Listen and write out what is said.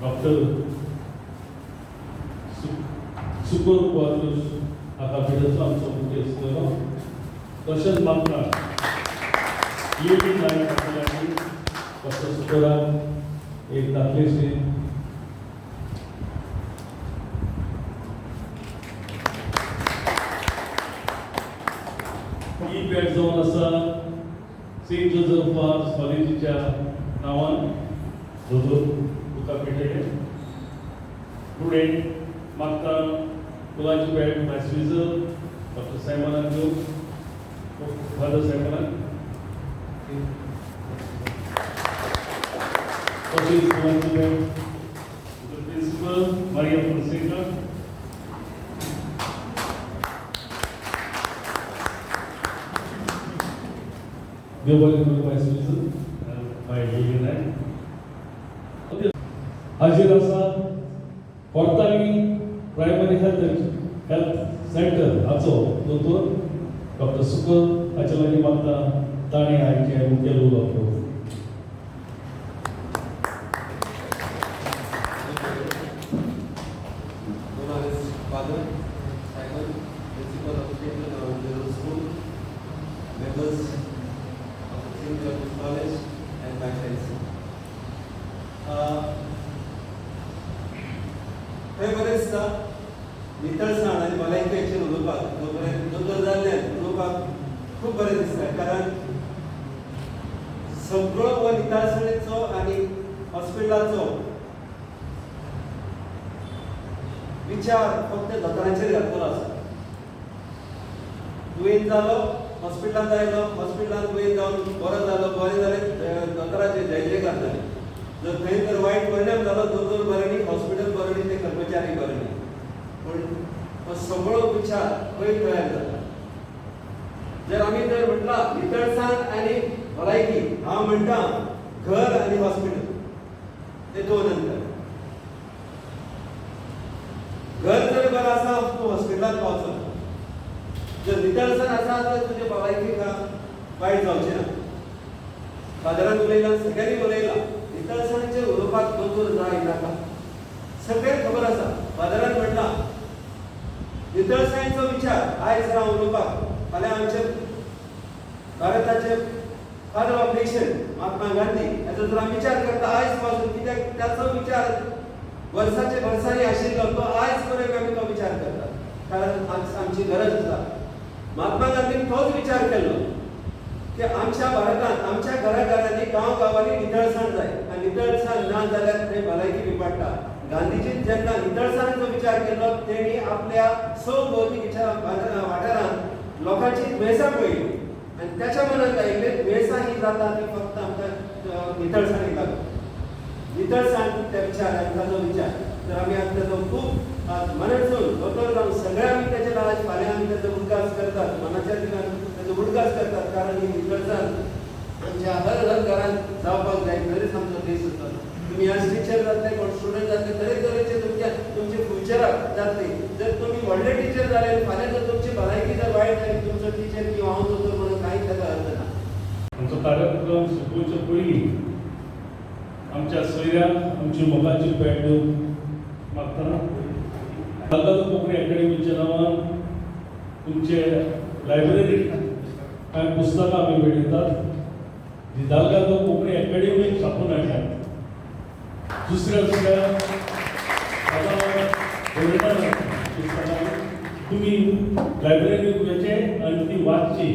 Doctor सुकर quarters हाका भितर आमचो मुखेल आसलेलो तशेंच म्हाका ईएडी जाय आसलेली डॉक्टर सुकराक एक दाखलेशी ही भेट जावन आसा सेंट जोसेफ आर्ट्स कॉलेजीच्या नांवान दोतोर तुका पेटले स्टुडंट म्हाका फुलांची भेट मॅस्विजर डॉक्टर सायमनाक घेवन फादर सायमनाक तशीच फुलांची भेट प्रिन्सिपल मारिया फोन्सेका देवबरे मॅस्विजर बाय लिगन हाजीर आसा कोर्ताली प्रायमरी हेल्थ सेंटर हाचो दोतोर डॉक्टर सुकर हाचे लागीं मागता ताणें आयचे मुखेल उलोवप घेवंक. Father, Simon, principal of St. Middle School, members of the St. George's College, and my friends. हे बरेचदा नितळसाण आणि भलायकेचेर उलोवपाक दोतोर जाल्ल्यान उलोवपाक खूब बरें दिसता कारण सगळो हो नितळसाणेचो आनी हॉस्पिटलाचो विचार फक्त दोतोरांचेर घातलेलो आसा. दुयेंत जालो हॉस्पिटलांत आयलो हॉस्पिटलांत दुयेंत जावन बरो जालो बरें जालें दोतोराचे जय जयकार जाले. जर खंय तर वायट परिणाम जालो दोतोर बरें न्ही हॉस्पिटल बरें न्ही ते कर्मचारी बरें न्ही पूण हो सगळो विचार खंय तयार जाता. जर आमी जर म्हटलां नितळसाण आनी भलायकी हांव म्हणटा घर आनी हॉस्पिटल ते दोन अंतर. घर जर बरं आसा तूं हॉस्पिटलांत पावचो जर नितळसाण आसा तर तुजे भलायकेक वायट जावचें ना. बाजारांत उलयलां सगळ्यांनी उलयलां नितळसाणेचेर उलोवपाक दोतोर जाय नाका सगळ्यांक खबर आसा. बाजारांत म्हणलां नितळसाणेचो विचार आयज हांव उलोवपाक फाल्यां आमचे भारताचे father of nation Mahatma Gandhi हाचो जर आमी विचार करता आयज पासून कित्याक त्याचो विचार वर्साचे वर्सांनी आशिल्लो तो आयज पर्यंत आमी तो विचार करतात कारण आमची गरज आसा. महात्मा गांधीन तोच विचार केल्लो की आमच्या भारतांत आमच्या घराघरांनी गांवांनी नितळसाण जाय आनी नितळसाण ना जाल्यार थंय भलायकी बिपाडटा. गांधीजीन जेन्ना नितळसाणेचो विचार केल्लो तेणी आपल्या सभोवतीच्या वाठारांत लोकांची दुयेंसां पळयली आनी त्याच्या मनांत आयिल्लें दुयेंसां ही जाता ती फक्त आमकां नितळसाणीक लागून. नितळसाण त्या विचार ताचो विचार तर आमी आज ताचो खूब मनसून दोतोर जावन सगळे आमी तेचे आज फाल्यां आमी ताचो उदगास करतात मनाच्या दिनान ताचो उदगास करतात कारण ही नितळसाण आमच्या हर घरांत जावपाक जाय तरीच आमचो देश आसता. तुम्ही आज टिचर जातले कोण स्टुडंट जातले तरेतरेचे तुमचे फ्युचराक जातले. जर तुमी व्हडले टिचर जाले फाल्यां जर तुमची भलायकी जर वायट जाली तुमचो टिचर किंवा हांव दोतोर म्हणून कांयच ताका अर्थ ना. आमचो कार्यक्रम सुटोवचे पयलीं आमच्या सोयऱ्यांक आमची मोगाची भेट दिवंक मागतना दालगांव कोंकणी अकॅडमीच्या नांवान तुमचे लायब्ररीक कांय पुस्तकां आमी भेटयतात जी दालगांव कोंकणी अकॅडमीक छापून हाडल्यात. दुसऱ्या पुस्तकां तुमी लायब्ररीक वचचे आनी ती वाचची